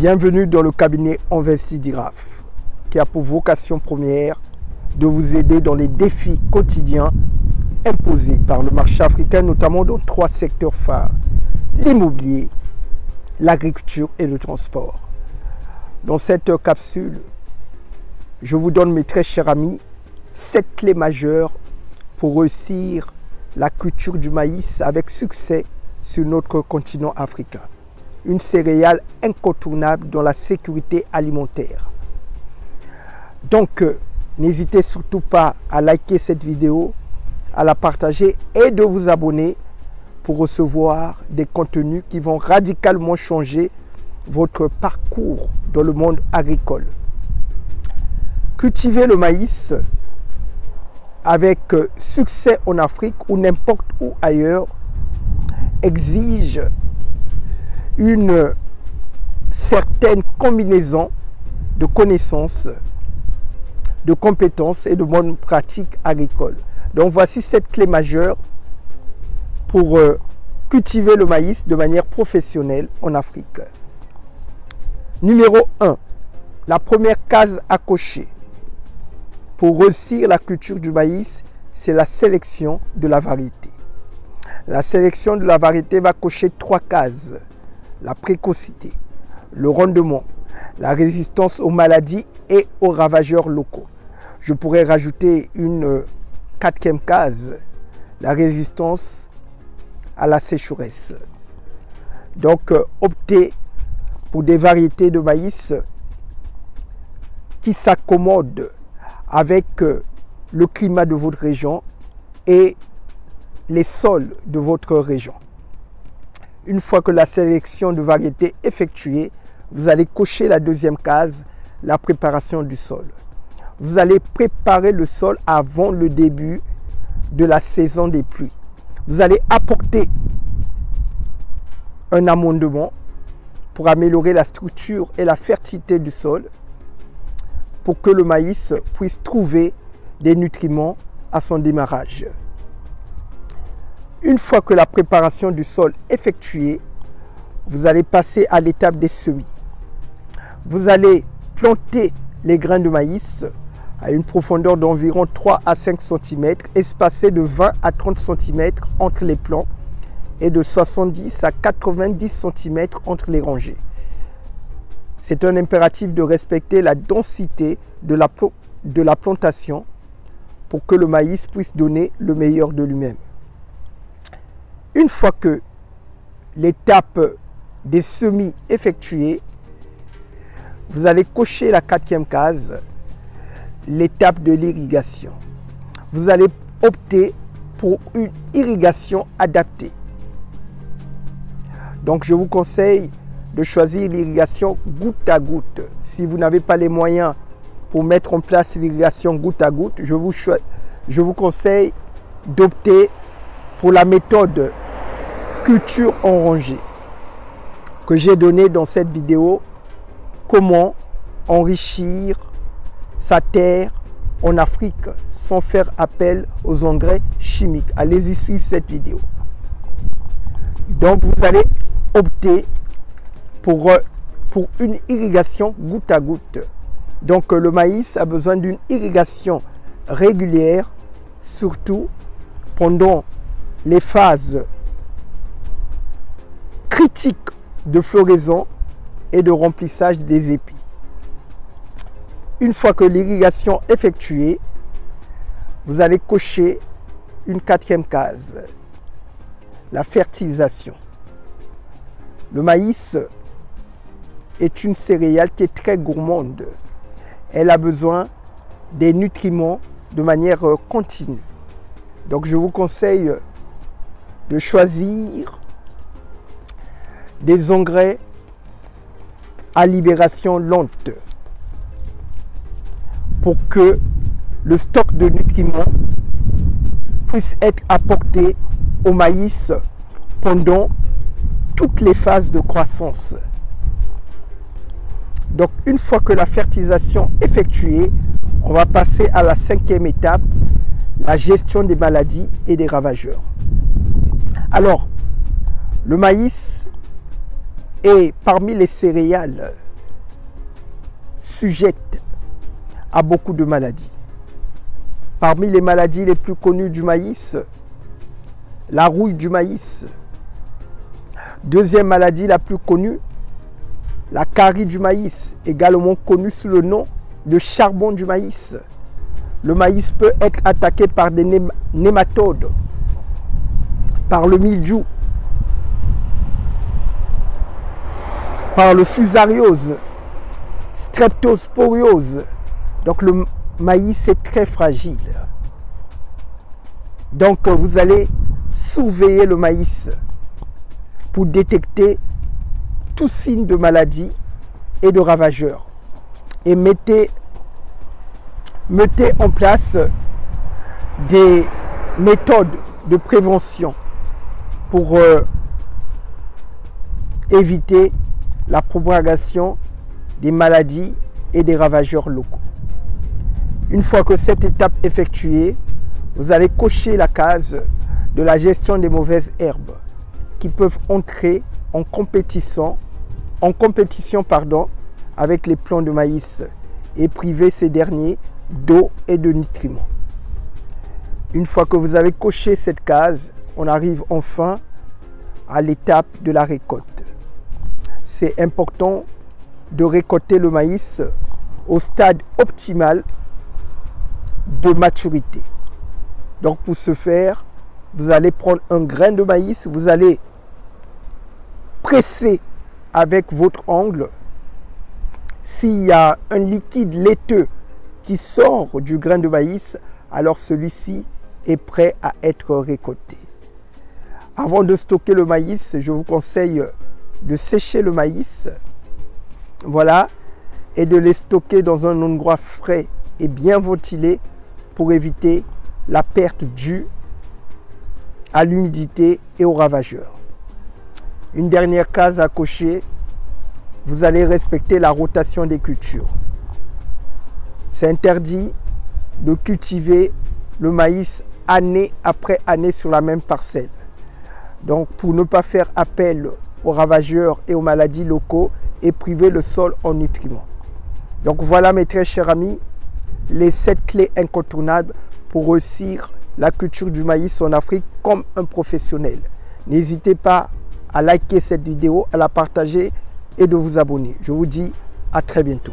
Bienvenue dans le cabinet Investidiraf, qui a pour vocation première de vous aider dans les défis quotidiens imposés par le marché africain, notamment dans 3 secteurs phares: l'immobilier, l'agriculture et le transport. Dans cette capsule, je vous donne, mes très chers amis, 7 clés majeures pour réussir la culture du maïs avec succès sur notre continent africain. Une céréale incontournable dans la sécurité alimentaire. Donc, n'hésitez surtout pas à liker cette vidéo, à la partager et de vous abonner pour recevoir des contenus qui vont radicalement changer votre parcours dans le monde agricole. Cultiver le maïs avec succès en Afrique ou n'importe où ailleurs exige une certaine combinaison de connaissances, de compétences et de bonnes pratiques agricoles. Donc voici 7 clés majeures pour cultiver le maïs de manière professionnelle en Afrique. Numéro 1, la première case à cocher pour réussir la culture du maïs, c'est la sélection de la variété. La sélection de la variété va cocher 3 cases: la précocité, le rendement, la résistance aux maladies et aux ravageurs locaux. Je pourrais rajouter une 4e case, la résistance à la sécheresse. Donc, optez pour des variétés de maïs qui s'accommodent avec le climat de votre région et les sols de votre région. Une fois que la sélection de variétés est effectuée, vous allez cocher la 2e case, la préparation du sol. Vous allez préparer le sol avant le début de la saison des pluies. Vous allez apporter un amendement pour améliorer la structure et la fertilité du sol, pour que le maïs puisse trouver des nutriments à son démarrage. Une fois que la préparation du sol est effectuée, vous allez passer à l'étape des semis. Vous allez planter les grains de maïs à une profondeur d'environ 3 à 5 cm, espacés de 20 à 30 cm entre les plants et de 70 à 90 cm entre les rangées. C'est un impératif de respecter la densité de la plantation pour que le maïs puisse donner le meilleur de lui-même. Une fois que l'étape des semis est effectuée, vous allez cocher la 4e case, l'étape de l'irrigation. Vous allez opter pour une irrigation adaptée. Donc je vous conseille de choisir l'irrigation goutte à goutte. Si vous n'avez pas les moyens pour mettre en place l'irrigation goutte à goutte, je vous conseille d'opter pour la méthode culture en rangée que j'ai donnée dans cette vidéo: comment enrichir sa terre en Afrique sans faire appel aux engrais chimiques. Allez-y suivre cette vidéo. Donc vous allez opter pour une irrigation goutte à goutte. Donc le maïs a besoin d'une irrigation régulière, surtout pendant les phases critiques de floraison et de remplissage des épis. Une fois que l'irrigation est effectuée, vous allez cocher une 4e case, la fertilisation. Le maïs est une céréale qui est très gourmande. Elle a besoin des nutriments de manière continue. Donc je vous conseille de choisir des engrais à libération lente pour que le stock de nutriments puisse être apporté au maïs pendant toutes les phases de croissance. Donc une fois que la fertilisation est effectuée, on va passer à la 5e étape, la gestion des maladies et des ravageurs. Alors, le maïs est parmi les céréales sujette à beaucoup de maladies. Parmi les maladies les plus connues du maïs, la rouille du maïs. Deuxième maladie la plus connue, la carie du maïs, également connue sous le nom de charbon du maïs. Le maïs peut être attaqué par des nématodes, par le mildiou, par le fusariose, streptosporiose. Donc le maïs est très fragile. Donc vous allez surveiller le maïs pour détecter tout signe de maladie et de ravageurs. Et mettez en place des méthodes de prévention pour éviter la propagation des maladies et des ravageurs locaux. Une fois que cette étape est effectuée, vous allez cocher la case de la gestion des mauvaises herbes qui peuvent entrer en compétition avec les plants de maïs et priver ces derniers d'eau et de nutriments. Une fois que vous avez coché cette case, on arrive enfin à l'étape de la récolte. C'est important de récolter le maïs au stade optimal de maturité. Donc pour ce faire, vous allez prendre un grain de maïs, vous allez presser avec votre ongle. S'il y a un liquide laiteux qui sort du grain de maïs, alors celui-ci est prêt à être récolté. Avant de stocker le maïs, je vous conseille de sécher le maïs, voilà, et de les stocker dans un endroit frais et bien ventilé pour éviter la perte due à l'humidité et aux ravageurs. Une dernière case à cocher, vous allez respecter la rotation des cultures. C'est interdit de cultiver le maïs année après année sur la même parcelle. Donc pour ne pas faire appel aux ravageurs et aux maladies locaux et priver le sol en nutriments. Donc voilà mes très chers amis, les 7 clés incontournables pour réussir la culture du maïs en Afrique comme un professionnel. N'hésitez pas à liker cette vidéo, à la partager et de vous abonner. Je vous dis à très bientôt.